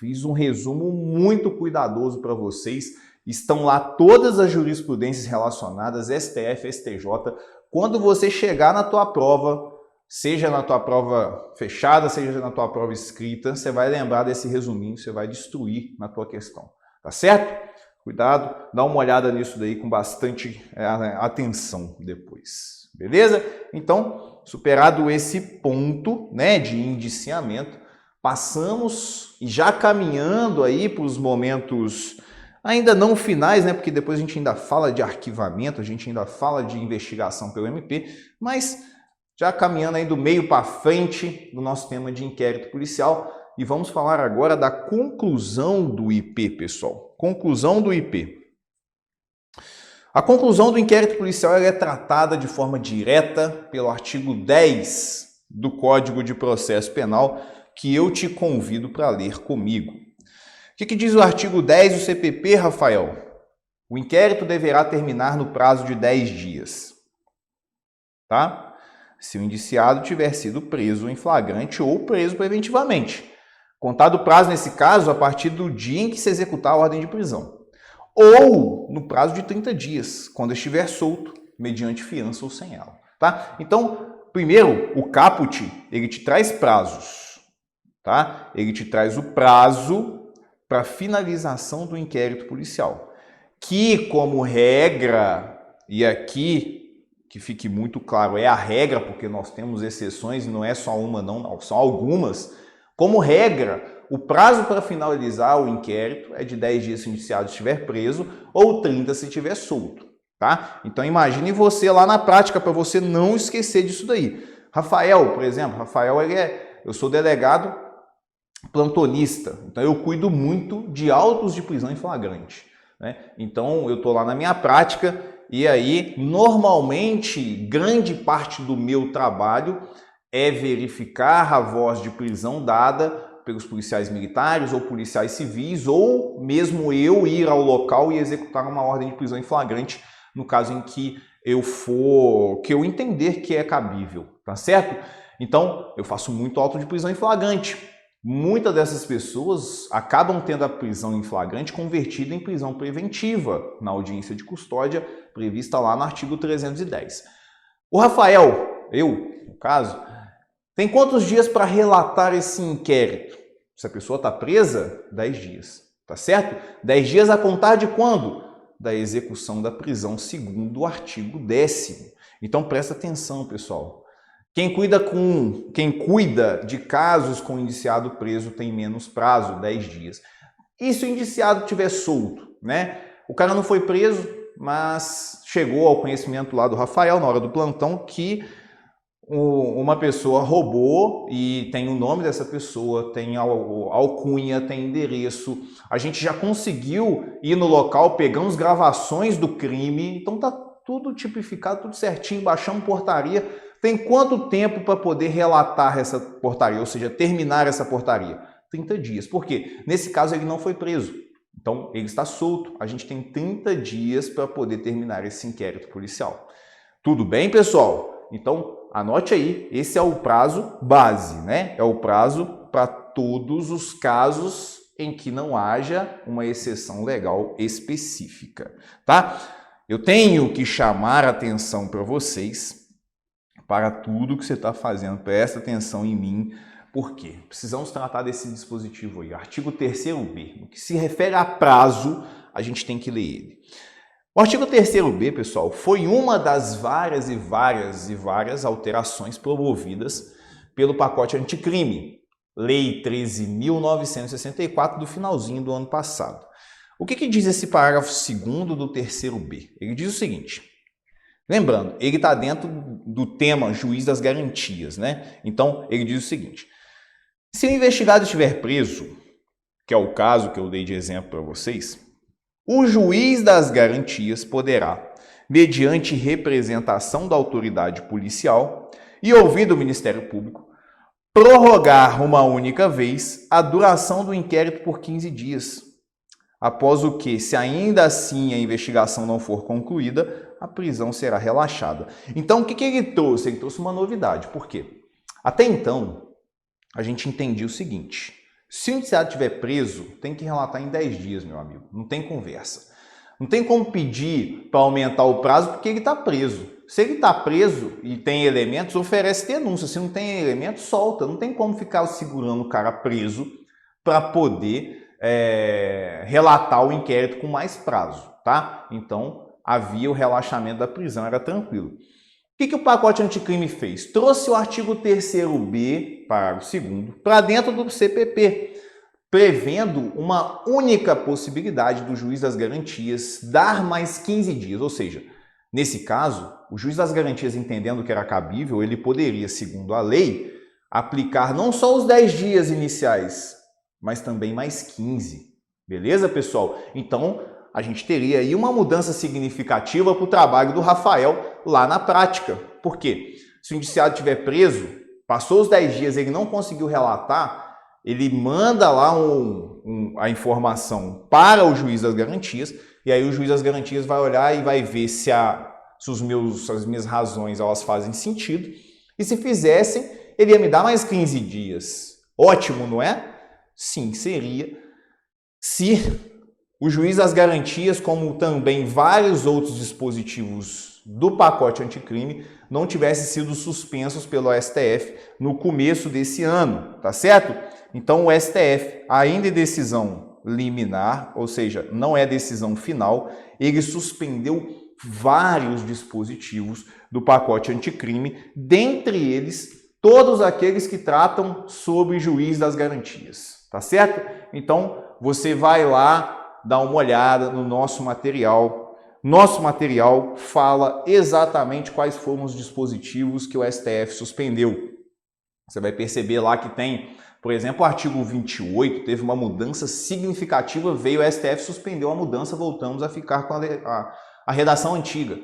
fiz um resumo muito cuidadoso para vocês. Estão lá todas as jurisprudências relacionadas, STF, STJ. Quando você chegar na tua prova, seja na tua prova fechada, seja na tua prova escrita, você vai lembrar desse resuminho, você vai destruir na tua questão. Tá certo? Cuidado, dá uma olhada nisso daí com bastante atenção depois. Beleza? Então, superado esse ponto, né, de indiciamento, passamos e já caminhando aí para os momentos ainda não finais, né, porque depois a gente ainda fala de arquivamento, a gente ainda fala de investigação pelo MP, mas já caminhando aí do meio para frente do nosso tema de inquérito policial, e vamos falar agora da conclusão do IP, pessoal. Conclusão do IP. A conclusão do inquérito policial é tratada de forma direta pelo artigo 10 do Código de Processo Penal, que eu te convido para ler comigo. O que diz o artigo 10 do CPP, Rafael? O inquérito deverá terminar no prazo de 10 dias. Tá? Se o indiciado tiver sido preso em flagrante ou preso preventivamente. Contado o prazo, nesse caso, a partir do dia em que se executar a ordem de prisão. Ou no prazo de 30 dias, quando estiver solto, mediante fiança ou sem ela. Tá? Então, primeiro, o caput, ele te traz prazos. Tá? Ele te traz o prazo para finalização do inquérito policial. Que, como regra, e aqui que fique muito claro, é a regra, porque nós temos exceções, não é só uma, não, são algumas. Como regra, o prazo para finalizar o inquérito é de 10 dias se o indiciado estiver preso ou 30 se estiver solto. Tá? Então imagine você lá na prática para você não esquecer disso daí. Rafael, por exemplo, eu sou delegado plantonista, então eu cuido muito de autos de prisão em flagrante. Né? Então eu estou lá na minha prática e aí normalmente grande parte do meu trabalho é verificar a voz de prisão dada pelos policiais militares ou policiais civis, ou mesmo eu ir ao local e executar uma ordem de prisão em flagrante, no caso em que eu entender que é cabível, tá certo? Então, eu faço muito auto de prisão em flagrante. Muitas dessas pessoas acabam tendo a prisão em flagrante convertida em prisão preventiva, na audiência de custódia prevista lá no artigo 310. O Rafael, no caso, tem quantos dias para relatar esse inquérito? Se a pessoa está presa, 10 dias, tá certo? 10 dias a contar de quando? Da execução da prisão, segundo o artigo 10º. Então presta atenção, pessoal. Quem cuida de casos com indiciado preso tem menos prazo, 10 dias. E se o indiciado estiver solto, né? O cara não foi preso, mas chegou ao conhecimento lá do Rafael, na hora do plantão, que uma pessoa roubou e tem o nome dessa pessoa, tem alcunha, tem endereço. A gente já conseguiu ir no local, pegamos gravações do crime, então tá tudo tipificado, tudo certinho, baixamos portaria. Tem quanto tempo para poder relatar essa portaria, ou seja, terminar essa portaria? 30 dias. Por quê? Nesse caso ele não foi preso, então ele está solto. A gente tem 30 dias para poder terminar esse inquérito policial. Tudo bem, pessoal? Então, anote aí, esse é o prazo base, né? É o prazo para todos os casos em que não haja uma exceção legal específica, tá? Eu tenho que chamar a atenção para vocês, para tudo que você está fazendo, presta atenção em mim, porque precisamos tratar desse dispositivo aí, artigo 3º-B. No que se refere a prazo, a gente tem que ler ele. O artigo 3º-B, pessoal, foi uma das várias alterações promovidas pelo pacote anticrime, Lei 13.964 do finalzinho do ano passado. O que diz esse parágrafo 2º do 3º-B? Ele diz o seguinte, lembrando, ele está dentro do tema juiz das garantias, né? Então, ele diz o seguinte, se o investigado estiver preso, que é o caso que eu dei de exemplo para vocês, o juiz das garantias poderá, mediante representação da autoridade policial e ouvido o Ministério Público, prorrogar uma única vez a duração do inquérito por 15 dias, após o que, se ainda assim a investigação não for concluída, a prisão será relaxada. Então, o que ele trouxe? Ele trouxe uma novidade. Por quê? Até então, a gente entendia o seguinte, Se o indiciado estiver preso, tem que relatar em 10 dias, meu amigo. Não tem conversa. Não tem como pedir para aumentar o prazo porque ele está preso. Se ele está preso e tem elementos, oferece denúncia. Se não tem elementos, solta. Não tem como ficar segurando o cara preso para poder relatar o inquérito com mais prazo, tá? Então, havia o relaxamento da prisão, era tranquilo. O que o pacote anticrime fez? Trouxe o artigo 3º-B, parágrafo 2º, para dentro do CPP, prevendo uma única possibilidade do juiz das garantias dar mais 15 dias, ou seja, nesse caso, o juiz das garantias, entendendo que era cabível, ele poderia, segundo a lei, aplicar não só os 10 dias iniciais, mas também mais 15. Beleza, pessoal? Então, a gente teria aí uma mudança significativa para o trabalho do Rafael lá na prática. Por quê? Se o indiciado estiver preso, passou os 10 dias, ele não conseguiu relatar, ele manda lá a informação para o juiz das garantias, e aí o juiz das garantias vai olhar e vai ver se as minhas razões elas fazem sentido, e se fizessem, ele ia me dar mais 15 dias. Ótimo, não é? Sim, seria. Se o juiz das garantias, como também vários outros dispositivos do pacote anticrime, não tivessem sido suspensos pelo STF no começo desse ano, tá certo? Então o STF, ainda em decisão liminar, ou seja, não é decisão final, ele suspendeu vários dispositivos do pacote anticrime, dentre eles todos aqueles que tratam sobre juiz das garantias, tá certo? Então você vai lá dar uma olhada no nosso material. Nosso material fala exatamente quais foram os dispositivos que o STF suspendeu. Você vai perceber lá que tem, por exemplo, o artigo 28, teve uma mudança significativa, veio o STF, suspendeu a mudança, voltamos a ficar com a redação antiga.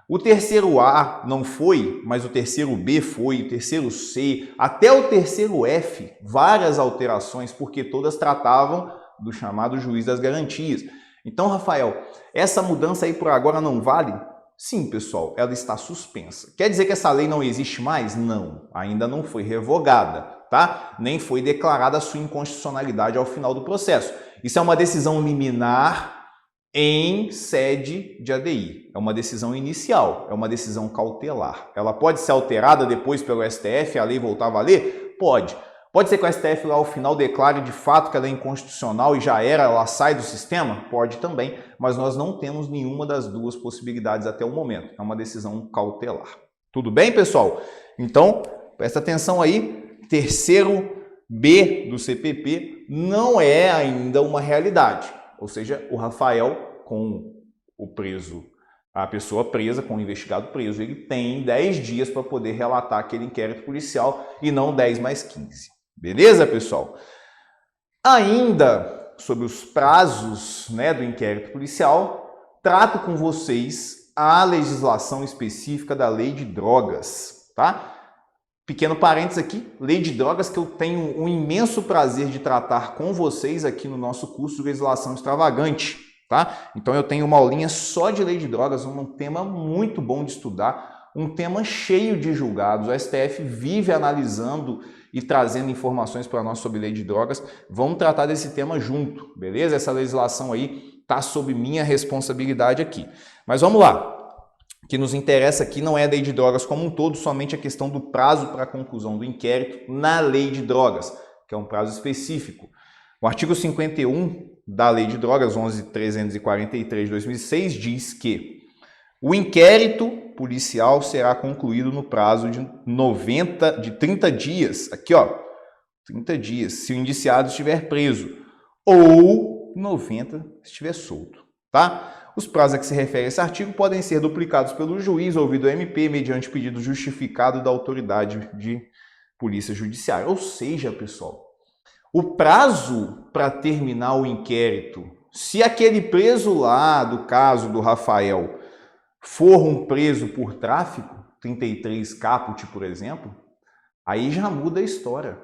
O 3º-A não foi, mas o 3º-B foi, o 3º-C, até o 3º-F, várias alterações, porque todas tratavam do chamado juiz das garantias. Então, Rafael, essa mudança aí por agora não vale? Sim, pessoal, ela está suspensa. Quer dizer que essa lei não existe mais? Não, ainda não foi revogada, tá? Nem foi declarada a sua inconstitucionalidade ao final do processo. Isso é uma decisão liminar em sede de ADI. É uma decisão inicial, é uma decisão cautelar. Ela pode ser alterada depois pelo STF, a lei voltar a valer? Pode. Pode ser que o STF lá ao final declare de fato que ela é inconstitucional e já era, ela sai do sistema? Pode também, mas nós não temos nenhuma das duas possibilidades até o momento. É uma decisão cautelar. Tudo bem, pessoal? Então, presta atenção aí, 3º-B do CPP não é ainda uma realidade. Ou seja, o Rafael, com o preso, a pessoa presa, com o investigado preso, ele tem 10 dias para poder relatar aquele inquérito policial e não 10 mais 15. Beleza, pessoal? Ainda sobre os prazos, do inquérito policial, trato com vocês a legislação específica da Lei de Drogas, tá? Pequeno parênteses aqui, Lei de Drogas que eu tenho um imenso prazer de tratar com vocês aqui no nosso curso de legislação extravagante, tá? Então eu tenho uma aulinha só de Lei de Drogas, um tema muito bom de estudar, um tema cheio de julgados. O STF vive analisando e trazendo informações para nós sobre Lei de Drogas. Vamos tratar desse tema junto, beleza? Essa legislação aí está sob minha responsabilidade aqui. Mas vamos lá. O que nos interessa aqui não é a Lei de Drogas como um todo, somente a questão do prazo para a conclusão do inquérito na Lei de Drogas, que é um prazo específico. O artigo 51 da Lei de Drogas, 11.343 de 2006, diz que o inquérito policial será concluído no prazo de 30 dias, aqui ó, 30 dias, se o indiciado estiver preso, ou 90 se estiver solto, tá? Os prazos a que se refere esse artigo podem ser duplicados pelo juiz ouvido o MP mediante pedido justificado da autoridade de polícia judiciária. Ou seja, pessoal, o prazo para terminar o inquérito, se aquele preso lá do caso do Rafael for um preso por tráfico, 33 caput, por exemplo, aí já muda a história.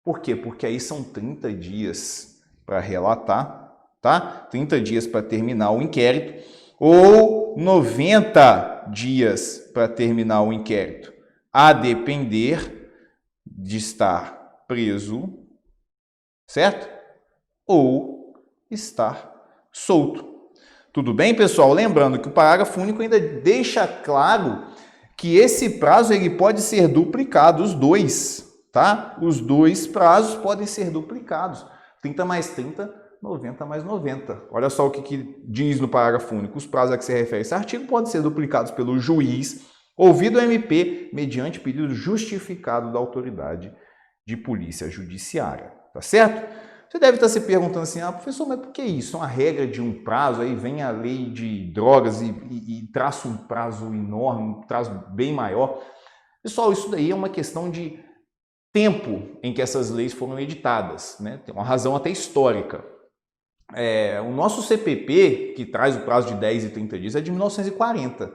Por quê? Porque aí são 30 dias para relatar, tá? 30 dias para terminar o inquérito, ou 90 dias para terminar o inquérito, a depender de estar preso certo? Ou estar solto. Tudo bem, pessoal? Lembrando que o parágrafo único ainda deixa claro que esse prazo ele pode ser duplicado, os dois, tá? Os dois prazos podem ser duplicados. 30 mais 30, 90 mais 90. Olha só o que diz no parágrafo único. Os prazos a que se refere esse artigo podem ser duplicados pelo juiz, ouvido o MP, mediante pedido justificado da autoridade de polícia judiciária. Tá certo? Você deve estar se perguntando assim, professor, mas por que isso? Uma regra de um prazo, aí vem a lei de drogas e traça um prazo enorme, um prazo bem maior. Pessoal, isso daí é uma questão de tempo em que essas leis foram editadas, né? Tem uma razão até histórica. O nosso CPP, que traz o prazo de 10 e 30 dias, é de 1940.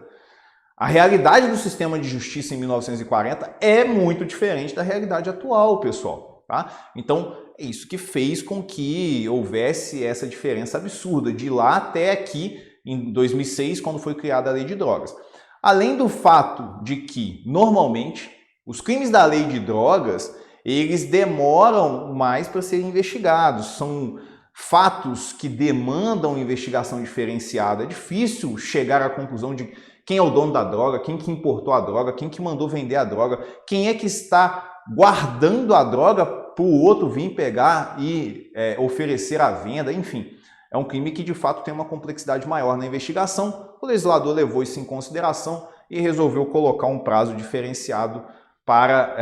A realidade do sistema de justiça em 1940 é muito diferente da realidade atual, pessoal. Tá? Então, é isso que fez com que houvesse essa diferença absurda de lá até aqui, em 2006, quando foi criada a Lei de Drogas. Além do fato de que, normalmente, os crimes da Lei de Drogas, eles demoram mais para serem investigados. São fatos que demandam investigação diferenciada. É difícil chegar à conclusão de quem é o dono da droga, quem que importou a droga, quem que mandou vender a droga, quem é que está guardando a droga para o outro vir pegar e oferecer à venda, enfim. É um crime que de fato tem uma complexidade maior na investigação. O legislador levou isso em consideração e resolveu colocar um prazo diferenciado para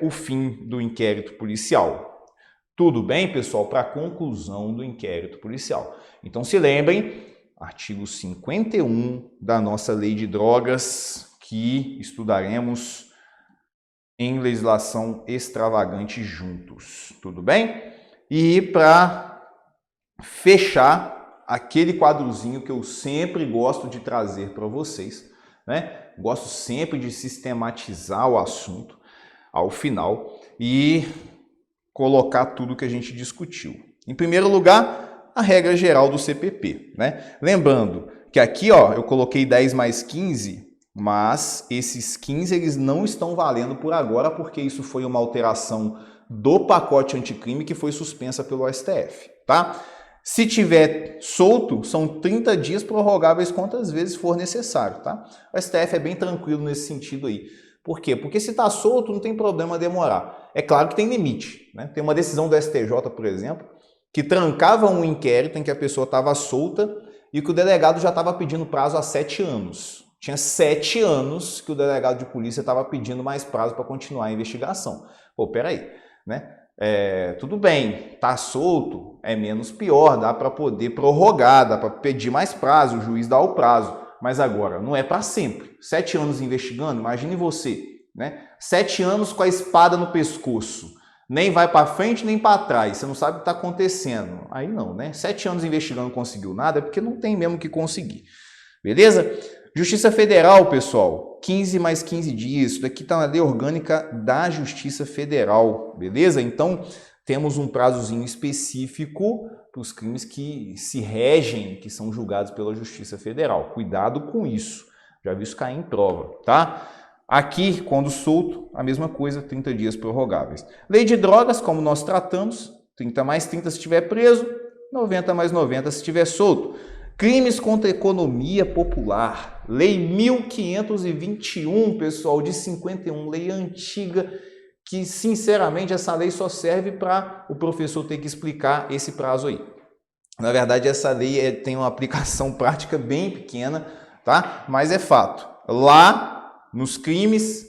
o fim do inquérito policial. Tudo bem, pessoal? Para a conclusão do inquérito policial. Então se lembrem, artigo 51 da nossa Lei de Drogas, que estudaremos em legislação extravagante juntos, tudo bem? E para fechar aquele quadrozinho que eu sempre gosto de trazer para vocês, né? Gosto sempre de sistematizar o assunto ao final e colocar tudo que a gente discutiu. Em primeiro lugar, a regra geral do CPP, né? Lembrando que aqui, eu coloquei 10 mais 15, mas esses 15 eles não estão valendo por agora, porque isso foi uma alteração do pacote anticrime que foi suspensa pelo STF, tá? Se tiver solto, são 30 dias prorrogáveis quantas vezes for necessário, tá? O STF é bem tranquilo nesse sentido aí. Por quê? Porque se está solto, não tem problema demorar. É claro que tem limite, né? Tem uma decisão do STJ, por exemplo, que trancava um inquérito em que a pessoa estava solta e que o delegado já estava pedindo prazo há 7 anos. Tinha 7 anos que o delegado de polícia estava pedindo mais prazo para continuar a investigação. Pô, peraí, né? Tudo bem, tá solto, é menos pior, dá para poder prorrogar, dá para pedir mais prazo, o juiz dá o prazo. Mas agora, não é para sempre. 7 anos investigando, imagine você, né? 7 anos com a espada no pescoço. Nem vai para frente, nem para trás. Você não sabe o que está acontecendo. Aí não, né? 7 anos investigando e não conseguiu nada, é porque não tem mesmo que conseguir. Beleza? Justiça Federal, pessoal, 15 mais 15 dias. Isso daqui está na lei orgânica da Justiça Federal, beleza? Então, temos um prazozinho específico para os crimes que se regem, que são julgados pela Justiça Federal. Cuidado com isso. Já vi isso cair em prova, tá? Aqui, quando solto, a mesma coisa, 30 dias prorrogáveis. Lei de drogas, como nós tratamos, 30 mais 30 se estiver preso, 90 mais 90 se estiver solto. Crimes contra a economia popular, Lei 1521, pessoal, de 51, lei antiga, que sinceramente essa lei só serve para o professor ter que explicar esse prazo aí. Na verdade, essa lei tem uma aplicação prática bem pequena, tá? Mas é fato. Lá, nos crimes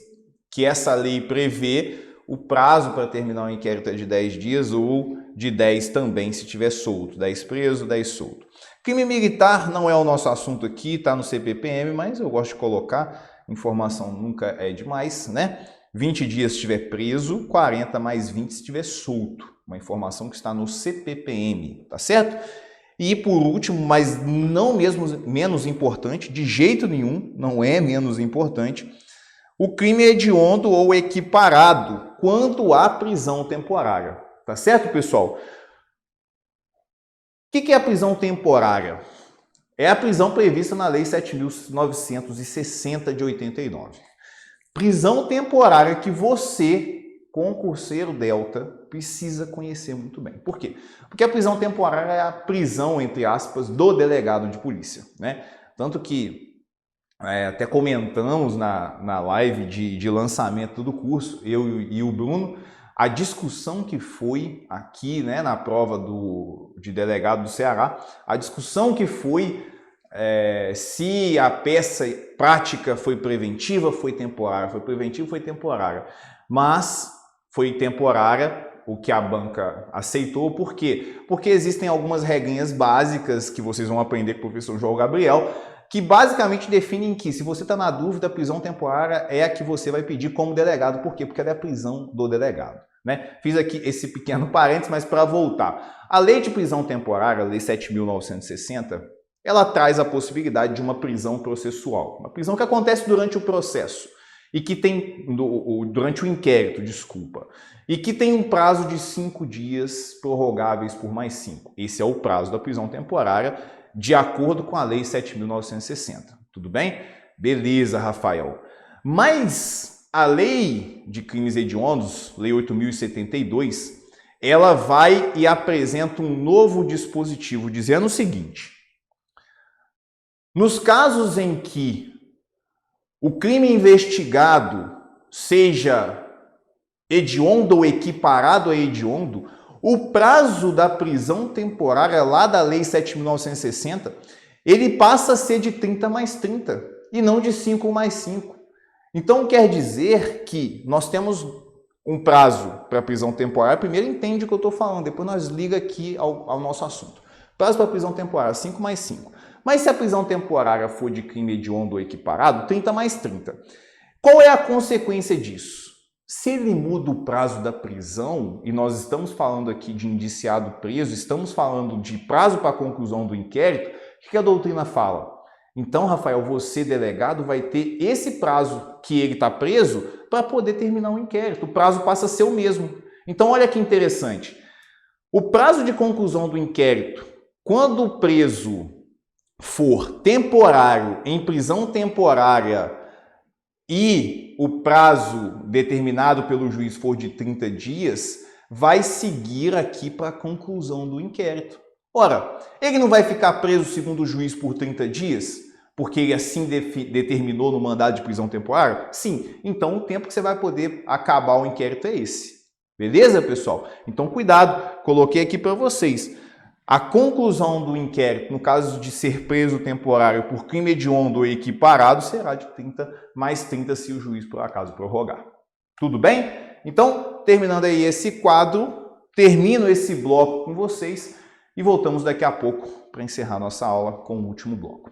que essa lei prevê, o prazo para terminar o inquérito é de 10 dias ou de 10 também, se tiver solto. 10 preso, 10 solto. Crime militar não é o nosso assunto aqui, está no CPPM, mas eu gosto de colocar, informação nunca é demais, né? 20 dias se estiver preso, 40 mais 20 se estiver solto. Uma informação que está no CPPM, tá certo? E por último, mas não mesmo menos importante, de jeito nenhum, não é menos importante, o crime hediondo ou equiparado quanto à prisão temporária. Tá certo, pessoal? O que é a prisão temporária? É a prisão prevista na Lei 7.960 de 89. Prisão temporária que você concurseiro Delta precisa conhecer muito bem. Por quê? Porque a prisão temporária é a prisão, entre aspas, do delegado de polícia, né? Tanto que até comentamos na live de lançamento do curso, eu e o Bruno, a discussão que foi aqui, né, na prova de delegado do Ceará, a discussão que foi se a peça prática foi preventiva, foi temporária, foi preventiva, foi temporária. Mas foi temporária, o que a banca aceitou. Por quê? Porque existem algumas regrinhas básicas que vocês vão aprender com o professor João Gabriel, que basicamente definem que, se você está na dúvida, a prisão temporária é a que você vai pedir como delegado. Por quê? Porque ela é a prisão do delegado, né? Fiz aqui esse pequeno parênteses, mas para voltar. A lei de prisão temporária, a Lei 7.960, ela traz a possibilidade de uma prisão processual. Uma prisão que acontece durante o processo e que tem, durante o inquérito, desculpa, e que tem um prazo de 5 dias prorrogáveis por mais 5. Esse é o prazo da prisão temporária, de acordo com a Lei 7.960. Tudo bem? Beleza, Rafael. Mas a Lei de Crimes Hediondos, Lei 8.072, ela vai e apresenta um novo dispositivo dizendo o seguinte: nos casos em que o crime investigado seja hediondo ou equiparado a hediondo, o prazo da prisão temporária lá da Lei 7.960, ele passa a ser de 30 mais 30 e não de 5 mais 5. Então quer dizer que nós temos um prazo para prisão temporária. Primeiro entende o que eu estou falando, depois nós liga aqui ao nosso assunto. Prazo para prisão temporária, 5 mais 5. Mas se a prisão temporária for de crime hediondo ou equiparado, 30 mais 30. Qual é a consequência disso? Se ele muda o prazo da prisão, e nós estamos falando aqui de indiciado preso, estamos falando de prazo para a conclusão do inquérito, o que a doutrina fala? Então, Rafael, você, delegado, vai ter esse prazo que ele está preso para poder terminar o inquérito. O prazo passa a ser o mesmo. Então, olha que interessante. O prazo de conclusão do inquérito, quando o preso for temporário, em prisão temporária, e o prazo determinado pelo juiz for de 30 dias, vai seguir aqui para a conclusão do inquérito. Ora, ele não vai ficar preso, segundo o juiz, por 30 dias, porque ele assim determinou no mandado de prisão temporária? Sim, então o tempo que você vai poder acabar o inquérito é esse. Beleza, pessoal? Então cuidado, coloquei aqui para vocês. A conclusão do inquérito, no caso de ser preso temporário por crime hediondo ou equiparado, será de 30 mais 30 se o juiz, por acaso, prorrogar. Tudo bem? Então, terminando aí esse quadro, termino esse bloco com vocês e voltamos daqui a pouco para encerrar nossa aula com o último bloco.